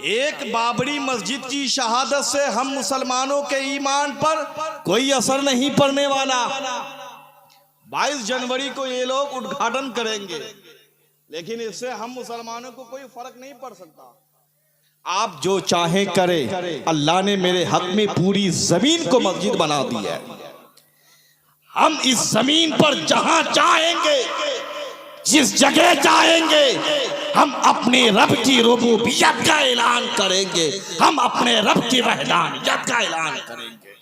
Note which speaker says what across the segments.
Speaker 1: एक बाबरी मस्जिद की शहादत से हम मुसलमानों के ईमान पर कोई असर नहीं पड़ने वाला। 22 जनवरी को ये लोग उद्घाटन करेंगे, लेकिन इससे हम मुसलमानों को कोई फर्क नहीं पड़ सकता। आप जो चाहें करें, अल्लाह ने मेरे हक में पूरी जमीन को मस्जिद बना दी है। हम इस जमीन पर जहां चाहेंगे, जिस जगह चाहेंगे, हम अपने रब की रुबूबियत का ऐलान करेंगे, हम अपने रब की वहदानियत का ऐलान करेंगे।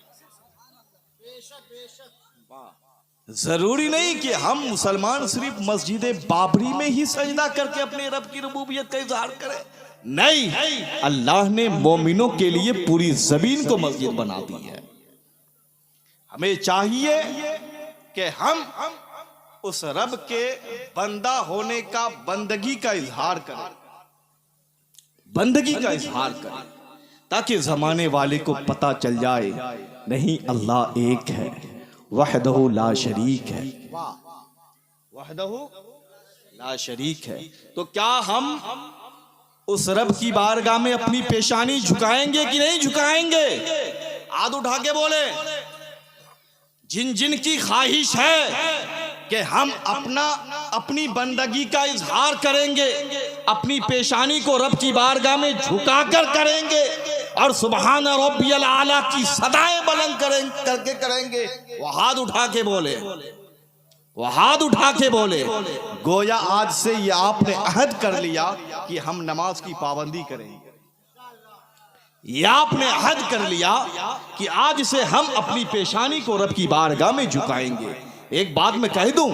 Speaker 1: जरूरी नहीं कि हम मुसलमान सिर्फ मस्जिद बाबरी में ही सजदा करके अपने रब की रुबूबियत का इजहार करें। नहीं, अल्लाह ने मोमिनों के लिए पूरी जमीन को मस्जिद बना दी है। हमें चाहिए कि हम उस रब के बंदा होने का, बंदगी का इजहार करें, बंदगी का इजहार करें, ताकि जमाने वाले को पता चल जाए नहीं, अल्लाह एक है, वहदहु ला शरीक है, वहदहु ला शरीक है। तो क्या हम उस रब की बारगाह में अपनी पेशानी झुकाएंगे कि नहीं झुकाएंगे? हाथ उठा के बोले। जिन जिन की ख्वाहिश है कि हम अपनी बंदगी का इजहार करेंगे, अपनी पेशानी को रब की बारगाह में झुकाकर करेंगे और सुबहान रब्बियल आला की सदाएं बुलंद करके करेंगे, वो हाथ उठा के बोले, वो हाथ उठा के बोले। गोया आज से ये आपने अहद कर लिया कि हम नमाज की पाबंदी करेंगे। ये आपने अहद कर लिया कि आज से हम अपनी पेशानी को रब की बारगाह में झुकाएंगे। एक बात मैं कह दूं,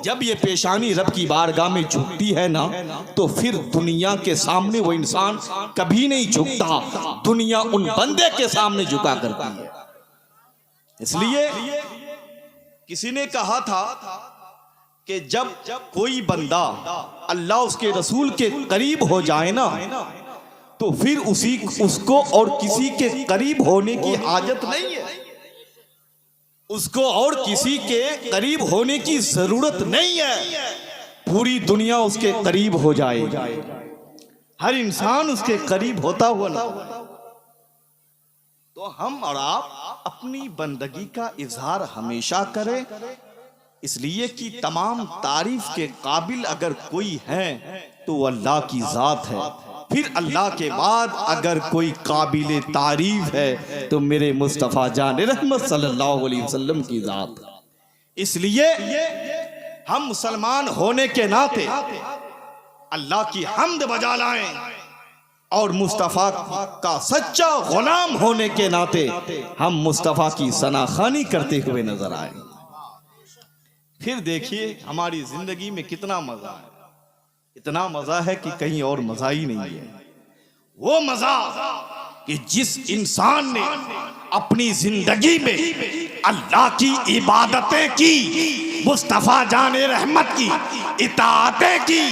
Speaker 1: जब ये पेशानी रब की बारगाह में झुकती है ना, तो फिर दुनिया के सामने वो इंसान कभी नहीं झुकता, दुनिया उन बंदे के सामने झुका करती है। इसलिए किसी ने कहा था कि जब कोई बंदा अल्लाह उसके रसूल के करीब हो जाए ना, तो फिर उसको और किसी के करीब होने की हाजत नहीं है, उसको और किसी के करीब होने की जरूरत नहीं है। पूरी दुनिया उसके करीब हो जाएगी, हर इंसान उसके करीब होता हुआ ना। तो हम और आप अपनी बंदगी का इजहार हमेशा करें, इसलिए कि तमाम तारीफ के काबिल अगर कोई है तो वो अल्लाह की जात है। फिर अल्लाह के बाद अगर कोई काबिल तारीफ है तो मेरे मुस्तफ़ा जान रहमत सल्लल्लाहु अलैहि वसल्लम की जात। इसलिए हम मुसलमान होने के नाते अल्लाह की हम्द बजा लाएं और मुस्तफ़ा का सच्चा गुलाम होने के नाते हम मुस्तफ़ा की सनाखानी करते हुए नजर आए। फिर देखिए हमारी जिंदगी में कितना मजा है, इतना मजा है कि कहीं और मजा ही नहीं है। वो मजा कि जिस इंसान ने अपनी जिंदगी में अल्लाह की इबादतें की, मुस्तफा जाने रहमत की इताअतें की,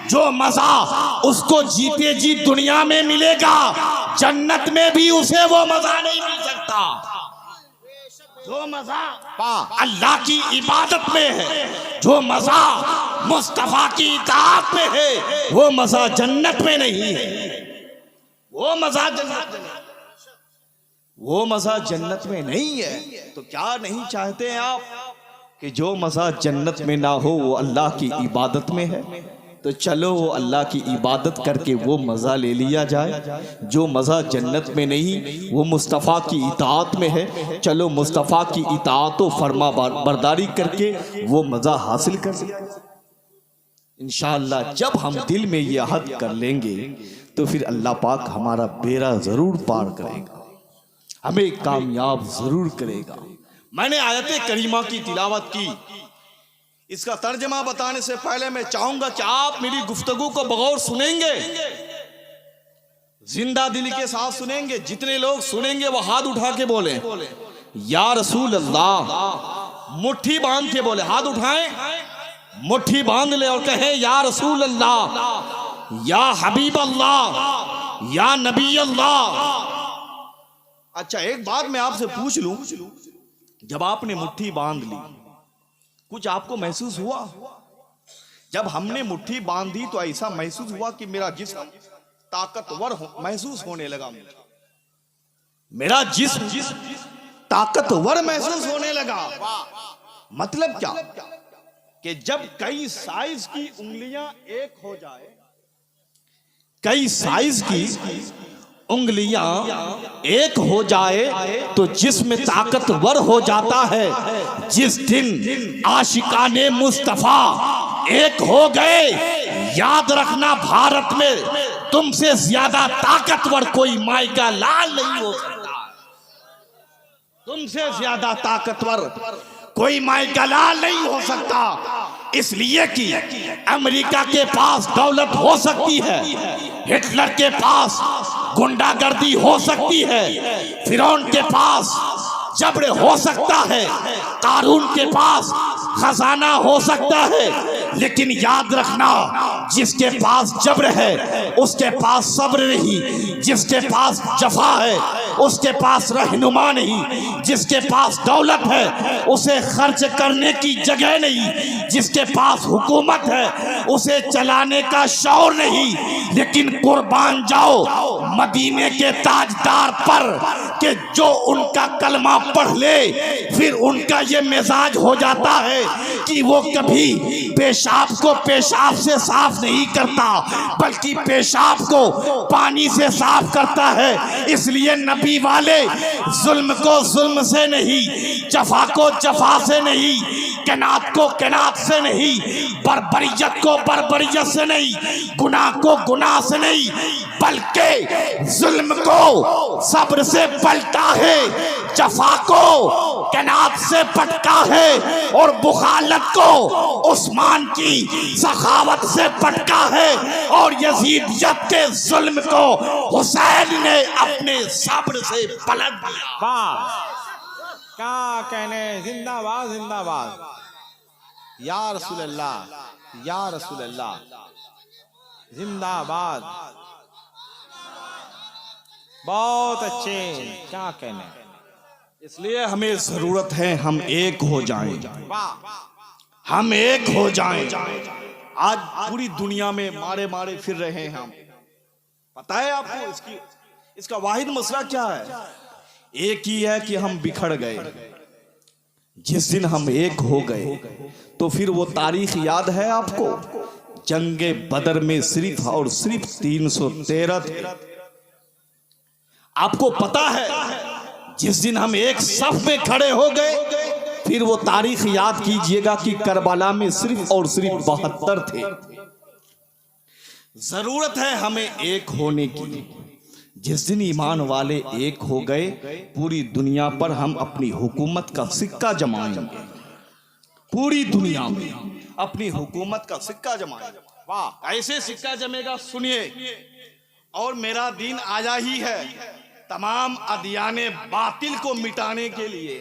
Speaker 1: जो मजा उसको जीते जी दुनिया में मिलेगा, जन्नत में भी उसे वो मजा नहीं मिल सकता। जो मजा अल्लाह की इबादत में है, जो मजा मुस्तफा की इताअत में है, वो मजा जन्नत में नहीं है। वो मजा जन्नत में, वो मजा जन्नत में नहीं है। तो क्या नहीं चाहते हैं आप कि जो मजा जन्नत में ना हो वो अल्लाह की इबादत में है? तो चलो वो अल्लाह की इबादत करके वो मज़ा ले लिया जाए। जो मज़ा जन्नत में नहीं वो मुस्तफ़ा की इताअत में है, चलो मुस्तफ़ा की इताअत व फरमा बरदारी करके वो मज़ा हासिल कर लिया। इंशाअल्लाह जब हम दिल में ये अहद कर लेंगे तो फिर अल्लाह पाक हमारा बेड़ा ज़रूर पार करेगा, हमें कामयाब ज़रूर करेगा। मैंने आयत करीमा की तिलावत की, इसका तर्जमा बताने से पहले मैं चाहूंगा कि आप मेरी गुफ्तगू को बगौर सुनेंगे, जिंदा दिल के साथ सुनेंगे। जितने लोग सुनेंगे वो हाथ उठा के बोले या रसूल अल्लाह, मुट्ठी बांध के बोले, हाथ उठाएं, मुट्ठी बांध ले और कहे या रसूल अल्लाह, या हबीब अल्लाह, या नबी अल्लाह। अच्छा एक बात मैं आपसे पूछ लूं, जब आपने मुट्ठी बांध ली कुछ आपको महसूस हुआ? जब हमने मुट्ठी बांधी तो ऐसा महसूस हुआ कि मेरा जिस्म ताकतवर महसूस होने लगा। मुझे मेरा जिस्म ताकतवर महसूस होने लगा। मतलब क्या कि जब कई साइज की उंगलियां एक हो जाए, कई साइज की उंगलियां एक हो जाए तो जिस्म ताकतवर हो जाता है। जिस दिन आशिकाने मुस्तफा एक हो गए, याद रखना भारत में तुमसे ज्यादा ताकतवर कोई माई का लाल नहीं हो सकता। तुमसे ज्यादा ताकतवर कोई माई का लाल नहीं हो सकता। इसलिए कि अमेरिका के पास दौलत हो सकती है, हिटलर के पास गुंडागर्दी हो सकती है, फिरौन के पास जबड़ हो सकता है, कारून के पास खजाना हो सकता है, लेकिन याद रखना जिसके पास जबड़ है उसके पास सब्र नहीं, जिसके पास जफा है उसके पास रहनुमा नहीं, जिसके पास दौलत है उसे खर्च करने की जगह नहीं, जिसके पास हुकूमत है उसे चलाने का शौर नहीं। लेकिन कुर्बान जाओ मदीने के ताजदार पर कि जो उनका कलमा पढ़ ले फिर उनका ये मिजाज हो जाता है कि वो कभी पेशाब को पेशाब से साफ नहीं करता बल्कि पेशाब को पानी से साफ करता है। इसलिए नबी वाले जुल्म को जुल्म से नहीं, जफा को जफा से नहीं, कनात को कनात से नहीं, बर्बरियत को बर्बरियत से नहीं, गुनाह को गुनाह से नहीं, बल्कि जुल्म को सब्र से पलटा है, जफा को कनात से पटका है और बुखालत को उस्मान की सखावत से पटका है और यजीदियत के जुल्म को हुसैन ने अपने सब्र से पलट दिया।
Speaker 2: वाह, क्या कहने, जिंदाबाद जिंदाबाद, या रसूल अल्लाह या रसूल अल्लाह, जिंदाबाद, बहुत अच्छे, क्या कहने।
Speaker 1: इसलिए हमें जरूरत है हम एक हो जाएं,
Speaker 2: वाह,
Speaker 1: हम एक हो जाएं। आज पूरी दुनिया में मारे मारे फिर रहे हैं हम, पता है आपको इसका वाहिद मसला क्या है? एक ही है कि हम बिखर गए। जिस दिन हम एक हो गए तो फिर वो तारीख याद है आपको? जंगे बदर में सिर्फ और सिर्फ 313 थे। आपको पता है जिस दिन हम एक सफ में खड़े हो गए फिर वो तारीख याद कीजिएगा कि करबला में सिर्फ और सिर्फ 72 थे। जरूरत है हमें एक होने की। जिस दिन ईमान वाले एक हो गए पूरी दुनिया पर हम अपनी हुकूमत का सिक्का जमाएंगे, पूरी दुनिया में अपनी हुकूमत का सिक्का जमाएंगे। वाह, ऐसे सिक्का जमेगा, सुनिए। और मेरा दीन आया ही है तमाम अदियाने बातिल को मिटाने के लिए।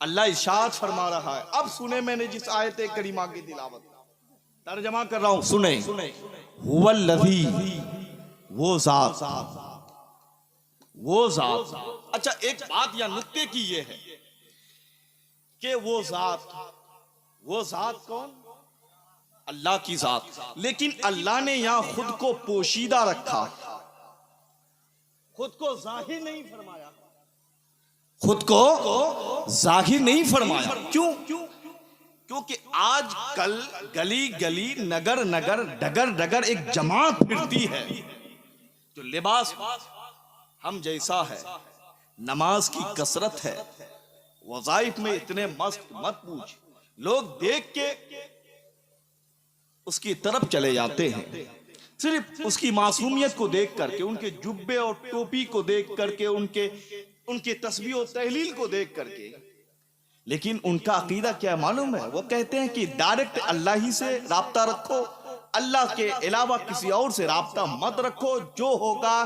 Speaker 1: अल्लाह इरशाद फरमा रहा है, अब सुने मैंने जिस आयत करीमा की तिलावत तर्जमा कर रहा हूं, सुने। हुवल्लज़ी, वो जात, वो जात। अच्छा, एक बात या नुक्ते की ये है कि वो जात कौन? अल्लाह की जात। लेकिन अल्लाह ने यहां खुद को पोशीदा रखा, खुद को जाहिर नहीं फरमाया, खुद को जाहिर नहीं फरमाया। क्यों? क्योंकि आज कल गली गली नगर नगर डगर डगर एक जमात फिरती है जो लिबास हम जैसा है, नमाज की कसरत है, वज़ाइफ में इतने मस्त मत पूछ, लोग देख के उसकी तरफ चले जाते हैं, सिर्फ उसकी मासूमियत को देख करके, उनके जुब्बे और टोपी को देख करके, उनके तस्बीह और तहलील को देख करके। लेकिन उनका अकीदा क्या मालूम है? वो कहते हैं कि डायरेक्ट अल्लाह ही से राब्ता रखो, अल्लाह के अलावा किसी और से राब्ता मत रखो, जो होगा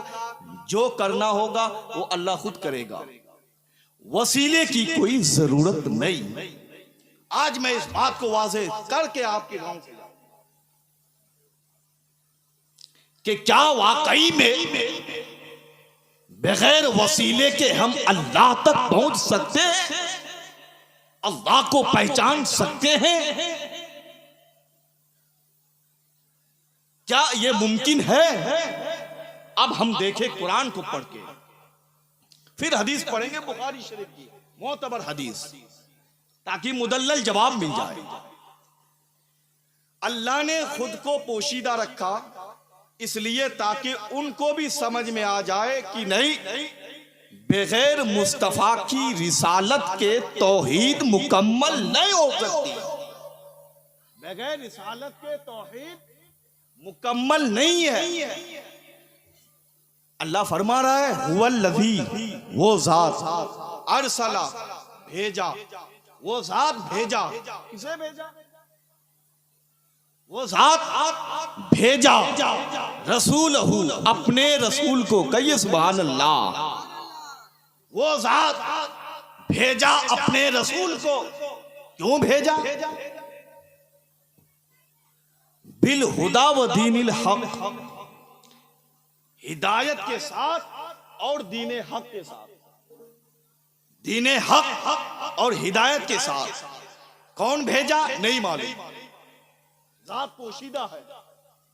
Speaker 1: जो करना होगा वो अल्लाह खुद करेगा, वसीले की कोई जरूरत नहीं। आज मैं इस बात को वाज़ेह करके आपके गांव से कि क्या वाकई में बगैर वसीले के हम अल्लाह तक पहुंच सकते हैं, अल्लाह को पहचान सकते हैं? क्या ये मुमकिन है? अब हम देखें कुरान को पढ़ के, फिर हदीस पढ़ेंगे बुखारी शरीफ की मोतबर हदीस, ताकि मुदल्लल जवाब मिल जाए। अल्लाह ने खुद को पोशीदा रखा इसलिए ताकि उनको भी समझ में आ जाए कि नहीं, बगैर मुस्तफा की रिसालत के तौहीद मुकम्मल नहीं हो सकती। बगैर रिसालत के तौहीद मुकम्मल नहीं है। अल्लाह फरमा रहा है हुवल्लज़ी, वो जात, अरसला, भेजा, वो जात भेजा। किसे भेजा? वो जात भेजा, रसूल हु, अपने रसूल को। कहिए सुभान अल्लाह। वो जात भेजा अपने रसूल को। क्यों भेजा? बिल हुदा व दीनिल हक, हिदायत के साथ और दीने हक के साथ। दीने हक और हिदायत के साथ। कौन भेजा नहीं मालूम, जात पोशीदा है,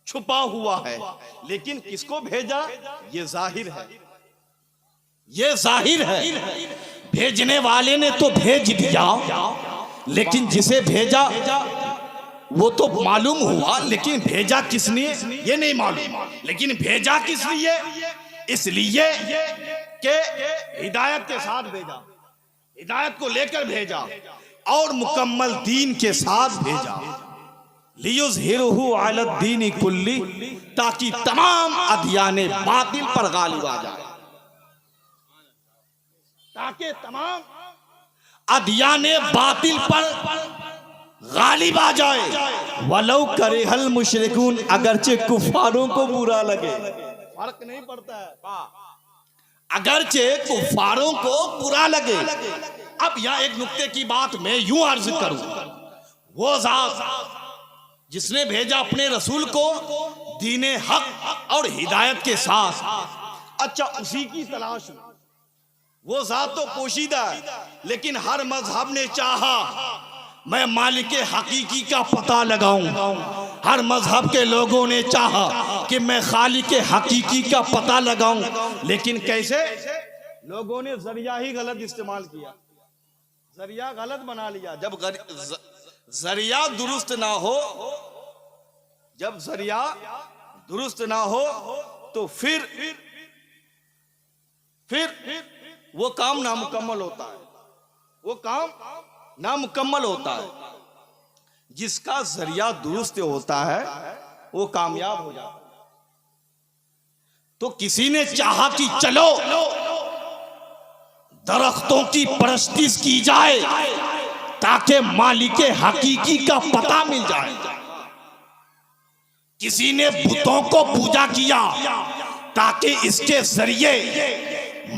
Speaker 1: छुपा हुआ है, लेकिन किसको भेजा ये जाहिर है। ये जाहिर है, भेजने वाले ने तो भेज दिया, लेकिन जिसे भेजा वो तो मालूम हुआ, लेकिन भेजा किसने ये नहीं मालूम। लेकिन भेजा किस लिए? इसलिए कि हिदायत के साथ भेजा, हिदायत को लेकर भेजा और मुकम्मल दीन के साथ भेजा। लियुज़हिरहु अलद्दीन कुल्ली, ताकि तमाम अदियाने बातिल पर गालिब आ जाए, ताकि तमाम अदियाने बातिल पर गालिब आ जाए। वलौ करिहल मुशरिकून, अगरचे कुफारों को बुरा लगे, फर्क नहीं पड़ता है, अगरचे कुफारों को बुरा लगे। अब यहां एक नुक्ते की बात मैं यूं अर्ज करूं, वो जात जिसने भेजा अपने रसूल को दीने हक और हिदायत के साथ, अच्छा उसी की तलाश में। वो जात तो पोशीदा है, लेकिन हर मजहब ने चाहा मैं मालिक हकीकी का पता लगाऊं। हर मजहब के लोगों ने चाहा कि मैं खालिक हकीकी का पता लगाऊं, लेकिन कैसे? लोगों ने जरिया ही गलत इस्तेमाल किया, जरिया गलत बना लिया। जब जरिया दुरुस्त ना हो, जब जरिया दुरुस्त ना हो तो फिर वो काम नामुकम्मल होता है, वो काम नामुकम्मल होता है। जिसका जरिया दुरुस्त होता है वो कामयाब हो जाता है। तो किसी ने चाहा कि चलो दरख्तों की परस्तिश की जाए ताकि मालिक हकीकी का पता मिल जाए। किसी ने बुतों को पूजा किया ताकि इसके जरिए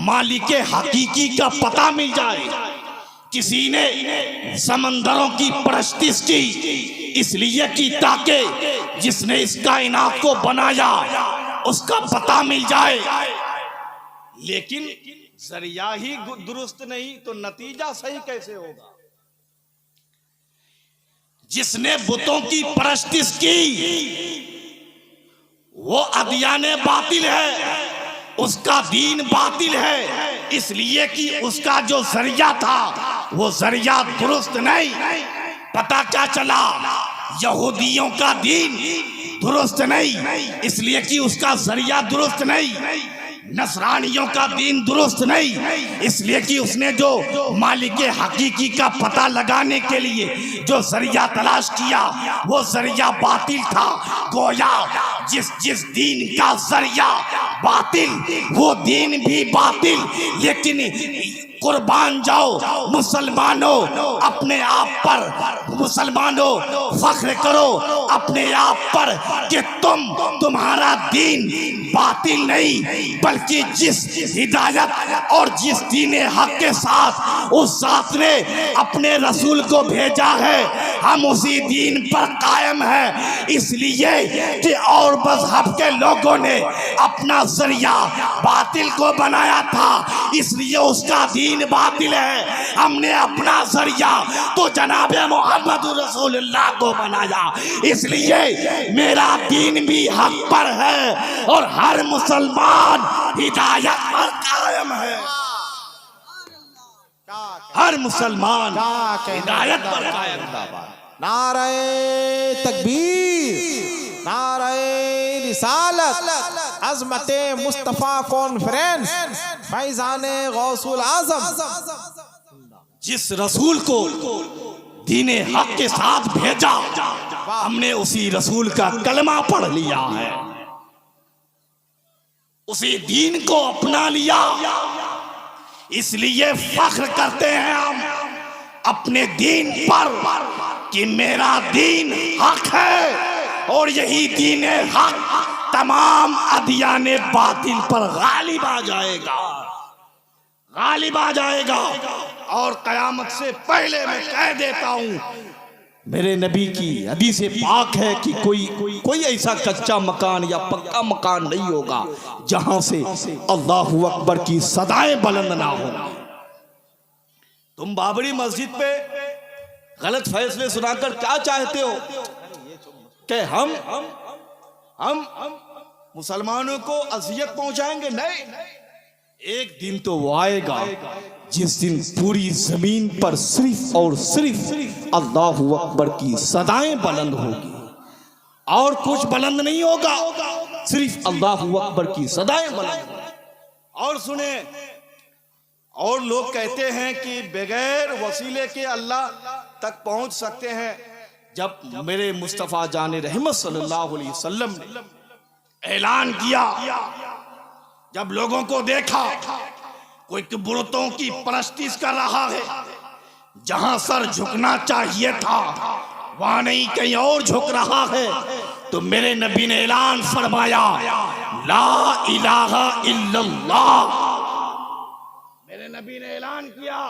Speaker 1: मालिक हकीकी का पता मिल जाए। किसी ने समंदरों की परस्तिश की इसलिए की ताकि जिसने इस कायनात को बनाया उसका पता मिल जाए। लेकिन जरिया ही दुरुस्त नहीं तो नतीजा सही कैसे होगा? जिसने बुतों की परस्तिश की वो अदियाने बातिल है, उसका दीन बातिल है, इसलिए कि उसका जो जरिया था वो जरिया दुरुस्त नहीं। पता क्या चला? यहूदियों का दीन दुरुस्त नहीं, इसलिए कि उसका जरिया दुरुस्त नहीं। नसरानियों का दीन दुरुस्त नहीं, इसलिए कि उसने जो मालिक हकीकी का पता लगाने के लिए जो जरिया तलाश किया वो जरिया बातिल था। गोया जिस दीन का जरिया बातिल वो दीन भी बातिल। लेकिन कुर्बान जाओ मुसलमानों, अपने आप पर मुसलमानों फख्र करो अपने आप पर कि तुम्हारा दीन बातिल नहीं, बल्कि जिस हिदायत और जिस दीन हक के साथ उस जात ने अपने रसूल को भेजा है हम उसी दीन पर कायम है। इसलिए कि और मजहब के लोगों ने अपना जरिया बातिल को बनाया था, इसलिए उसका दीन
Speaker 3: दीन बातिल है, हमने अपना जरिया तो जनाब मोहम्मद रसूलुल्लाह को बनाया, इसलिए मेरा दीन भी हक पर है और हर मुसलमान हिदायत पर कायम है। हर मुसलमान हिदायत पर कायम है।
Speaker 2: नारे तकबीर, नारे रिसालत, अज़मते मुस्तफ़ा कॉन्फ्रेंस, फैज़ाने गौसुल आज़म।
Speaker 3: जिस रसूल को दीने हक के साथ भेजा, हमने उसी रसूल का कलमा पढ़ लिया है, उसी दीन को अपना लिया, इसलिए फख्र करते हैं हम अपने दीन पर कि मेरा दीन हक है और यही दीन हक तमाम अदियाने बातिल पर गालिब आ जाएगा, गालिब आ जाएगा। और कयामत से पहले मैं कह देता हूं, मेरे नबी की हदीस पाक है कि कोई ऐसा कच्चा मकान या पक्का मकान नहीं होगा जहां से अल्लाहू अकबर की सदाएं बुलंद ना हो। तुम बाबरी मस्जिद पे गलत फैसले सुनाकर क्या चाहते हो कि हम मुसलमानों को अजियत पहुंचाएंगे? नहीं, एक दिन तो वो आएगा जिस दिन पूरी जमीन पर सिर्फ और सिर्फ अल्लाहू अकबर की सदाएं बुलंद होगी और कुछ बुलंद नहीं होगा, सिर्फ अल्लाहू अकबर की सदाएं बुलंद। और सुने, और लोग कहते हैं कि बगैर वसीले के अल्लाह तक पहुंच सकते हैं। जब मेरे मुस्तफ़ा जाने रहमत सल्लल्लाहु अलैहि वसल्लम ने ऐलान किया, जब लोगों को देखा कोई बुतों की परस्तिश कर रहा है, जहां सर झुकना चाहिए था वहां नहीं कहीं और झुक रहा है, तो मेरे नबी ने ऐलान फरमाया, ला इलाहा इल्लल्लाह। मेरे नबी ने ऐलान किया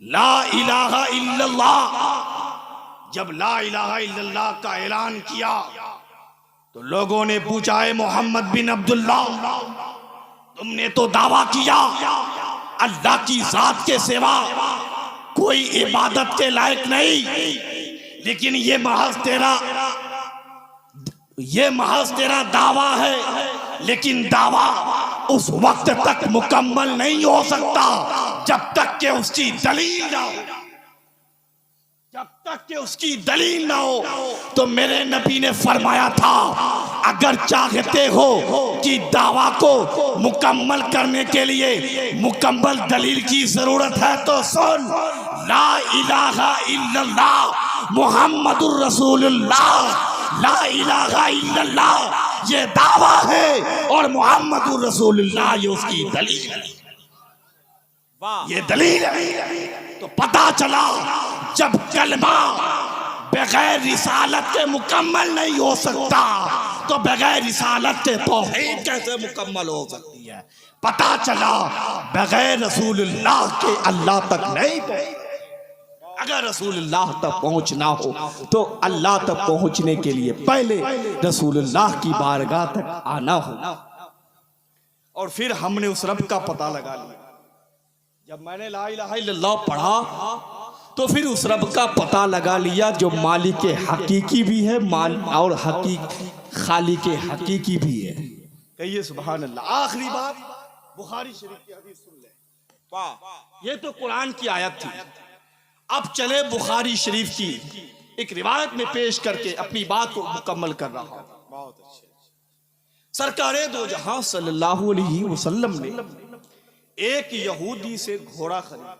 Speaker 3: ला इलाहा इल्लल्लाह। जब ला इलाहा इल्लल्लाह का ऐलान किया तो लोगों ने पूछा, है मोहम्मद बिन अब्दुल्ला, तुमने तो दावा किया अल्लाह की जात के सिवा कोई इबादत के लायक नहीं, लेकिन ये महज तेरा दावा है, लेकिन दावा उस वक्त तक मुकम्मल नहीं हो सकता जब तक कि उसकी दलील ना हो, जब तक कि उसकी दलील ना हो। तो मेरे नबी ने फरमाया था, अगर चाहते हो कि दावा को मुकम्मल करने के लिए मुकम्मल दलील की जरूरत है तो सुन, ला इलाहा इल्लल्लाह मुहम्मदुर रसूलुल्लाह, ला इलाहा इल्लल्लाह ये दावा है और मुहम्मदुर रसूलुल्लाह ये उसकी दलील है, ये दलील है। तो पता चला जब कलमा बगैर रिसालत के मुकम्मल नहीं हो सकता तो बगैर रिसालत के तौहीद कैसे मुकम्मल हो सकती है। पता चला बगैर रसूलुल्लाह के अल्लाह तक नहीं पहुंच। अगर रसूलुल्लाह तक पहुंचना हो तो अल्लाह तक पहुंचने के लिए पहले रसूलुल्लाह की बारगाह तक आना हो। और फिर हमने उस रब का पता लगा लिया। जब मैंने ला इलाहा इल्लल्लाह पढ़ा तो फिर उस रब का पता लगा लिया जो मालिक हकीकी भी है और खालिक हकीकी भी है। कहिए सुभान अल्लाह। आखिरी बात बुखारी शरीफ की हदीस सुन ले। वाह, ये तो कुरान की आयत थी। अब चले बुखारी शरीफ की एक रिवायत में पेश करके अपनी बात को मुकम्मल कर रहा हूं। बहुत अच्छे। सरकारे दो जहां सल्लल्लाहु अलैहि वसल्लम ने एक यहूदी से घोड़ा खरीदा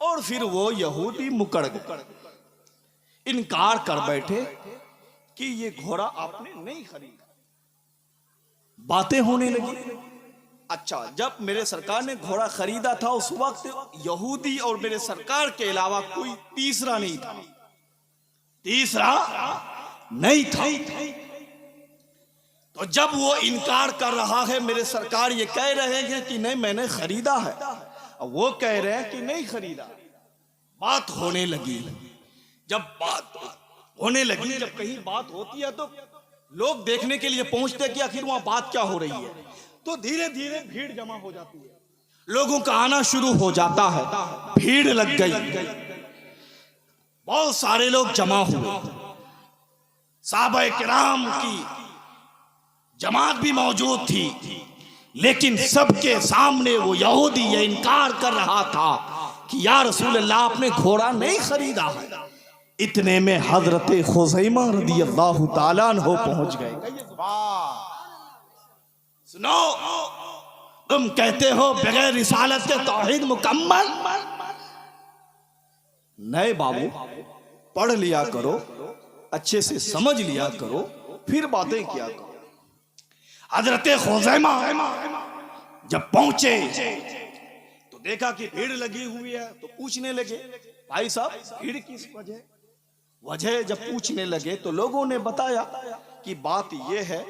Speaker 3: और फिर वो यहूदी मुकर गए, इनकार कर बैठे कि ये घोड़ा आपने नहीं खरीदा। बातें होने लगी। अच्छा, जब मेरे सरकार ने घोड़ा खरीदा था उस वक्त यहूदी और मेरे सरकार के अलावा कोई तीसरा नहीं था, तीसरा नहीं था। तो जब वो इनकार कर रहा है, मेरे सरकार ये कह रहे हैं कि नहीं मैंने खरीदा है, वो कह रहे हैं कि नहीं खरीदा। बात होने लगी। जब बात होने लगी, जब कहीं बात होती है तो लोग देखने के लिए पहुंचते कि आखिर वहां बात क्या हो रही है, तो धीरे धीरे भीड़ जमा हो जाती है।
Speaker 1: लोगों का आना शुरू हो जाता है, भीड़ लग गई, बहुत सारे लोग जमा हुए, साहबा किराम की जमात भी मौजूद थी, लेकिन सबके सामने वो यहूदी ये इनकार कर रहा था कि या रसूल अल्लाह आपने घोड़ा नहीं खरीदा है। इतने में हजरत खुज़ैमा रदियल्लाहु ताला अन्हु पहुंच गए। सुनो, तुम कहते हो बगैर रिसालत के तौहीद मुकम्मल। नहीं बाबू, पढ़ लिया करो, अच्छे से समझ लिया करो, फिर बातें किया करो। हजरत खुज़ैमा जब पहुंचे तो देखा कि भीड़ लगी हुई है, तो पूछने लगे, भाई साहब भीड़ किस वजह जब पूछने लगे तो लोगों ने बताया कि बात यह है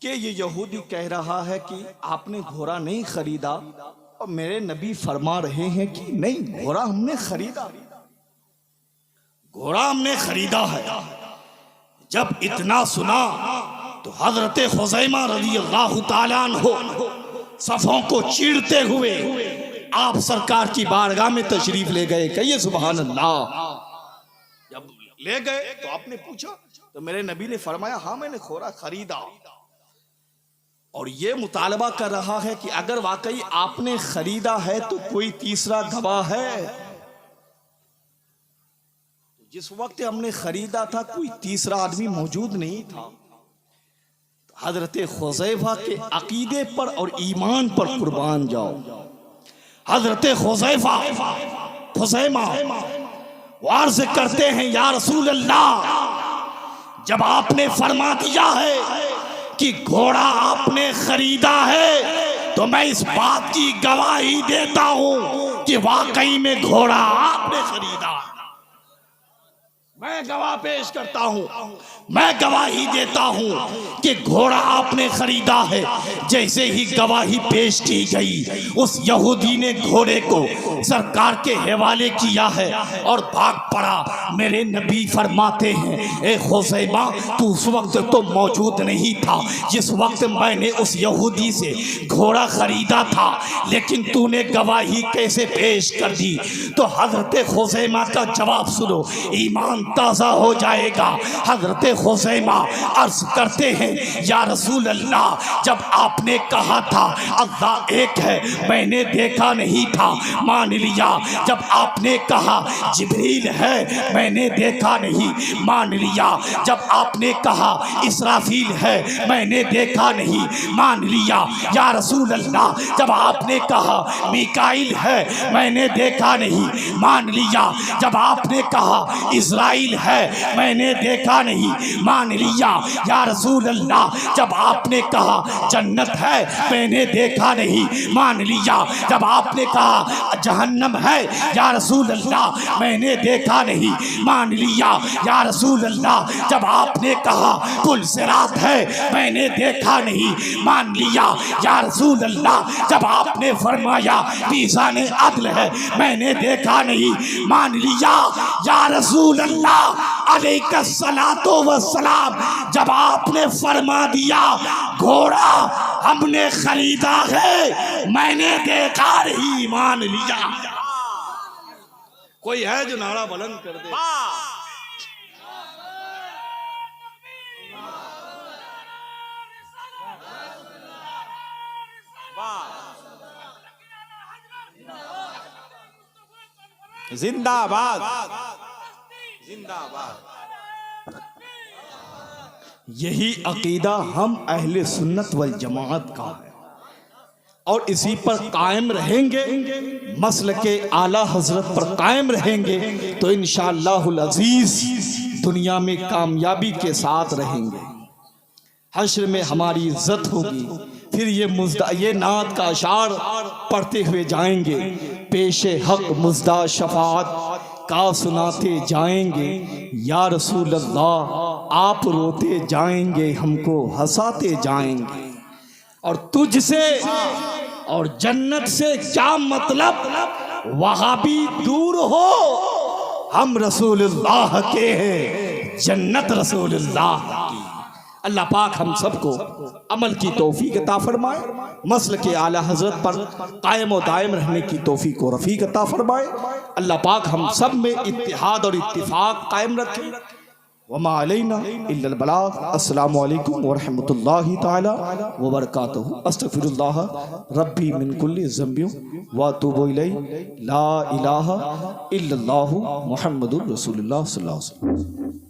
Speaker 1: कि ये यहूदी कह रहा है कि आपने घोड़ा नहीं खरीदा, और मेरे नबी फरमा रहे हैं कि नहीं, घोड़ा हमने खरीदा, घोड़ा हमने खरीदा है। जब इतना सुना तो हजरत खुज़ैमा रज़ियल्लाहु ताला अन्हु सफ़ों को चीरते हुए आप सरकार की बारगाह में तशरीफ ले गए। कहिए सुभान अल्लाह। जब ले गए तो आपने पूछा तो मेरे नबी ने फरमाया, हाँ मैंने घोड़ा खरीदा, और ये मुतालबा कर रहा है कि अगर वाकई आपने खरीदा है तो कोई तीसरा गवाह है। जिस वक्त हमने खरीदा था कोई तीसरा आदमी मौजूद नहीं था। हजरत खुज़ैफा के अकीदे पर और ईमान पर कुर्बान जाओ। हजरत खुज़ैमा वार्ज़ करते हैं, या रसूल अल्लाह, जब आपने फरमा दिया है कि घोड़ा आपने खरीदा है तो मैं इस बात की गवाही देता हूं कि वाकई में घोड़ा आपने खरीदा। मैं गवाह पेश करता हूं, मैं गवाही देता हूं कि घोड़ा आपने खरीदा है। जैसे ही गवाही पेश की गई, उस यहूदी ने घोड़े को सरकार के हवाले किया है और भाग पड़ा। मेरे नबी फरमाते हैं, ए खुज़ैमा, तू उस वक्त तो मौजूद नहीं था जिस वक्त मैंने उस यहूदी से घोड़ा खरीदा था, लेकिन तूने गवाही कैसे पेश कर दी? तो हजरत खुज़ैमा का जवाब सुनो, ईमान ताज़ा हो जाएगा। हजरत खुज़ैमा अर्ज करते हैं, या रसूल अल्लाह, जब आपने कहा था अल्लाह एक है, मैंने देखा नहीं था, मान लिया। जब आपने कहा जिब्रील है, मैंने देखा नहीं, मान लिया। जब आपने कहा इसराफील है, मैंने देखा नहीं, मान लिया। या रसूल अल्लाह, जब आपने कहा मीकाईल है, मैंने देखा नहीं, मान लिया। जब आपने कहा इज़राइल है, मैंने देखा नहीं, मान लिया। या रसूल अल्लाह, जब आपने कहा जन्नत है, मैंने देखा नहीं, मान लिया। जब आपने कहा जहन्नम है, या रसूल अल्लाह, मैंने देखा नहीं, मान लिया। या रसूल अल्लाह, जब आपने कहा पुल सिरात है, मैंने देखा नहीं, मान लिया। या रसूल अल्लाह, जब आपने फरमाया मीज़ान अदल है, मैंने देखा नहीं, मान लिया। या रसूल अल्लाह अलैहिस्सलातु वस्सलाम, जब आपने फरमा दिया घोड़ा हमने खरीदा है, मैंने देखा नहीं, मान लिया। कोई है जो नारा बुलंद कर दे?
Speaker 2: जिंदाबाद, जिंदाबाद।
Speaker 1: यही अकीदा हम अहले सुन्नत वल जमात का है और इसी पर कायम रहेंगे, मसल के आला हजरत पर कायम रहेंगे तो इंशाअल्लाहुल अजीज दुनिया में कामयाबी के साथ रहेंगे। हश्र में हमारी इज्जत होगी। फिर ये नात का अशार पढ़ते हुए जाएंगे, पेशे हक मुज़दा शफात का सुनाते जाएंगे। या रसूल अल्लाह, आप रोते जाएंगे, हमको हंसाते जाएंगे। और तुझसे और जन्नत से क्या मतलब, वहां भी दूर हो, हम रसूलुल्लाह के हैं, जन्नत रसूलुल्लाह की।
Speaker 3: अल्लाह पाक हम सबको अमल की तौफीक अता फरमाए, मसल के आला हजरत पर कायम और दायम रहने की तौफीक और रफीक अता फरमाए। अल्लाह पाक हम सब में इत्तिहाद और इत्तिफाक कायम रखे। वमा अलैना इल्लल बलाग। अस्सलामु अलैकुम व रहमतुल्लाहि तआला व बरकातहू। अस्तगफिरुल्लाह रब्बी मिन कुल्ली ज़ंबिन व अतूबु इलैहि। ला इलाहा इल्लल्लाहु मुहम्मदुर रसूलुल्लाह सल्लल्लाहु अलैहि वसल्लम।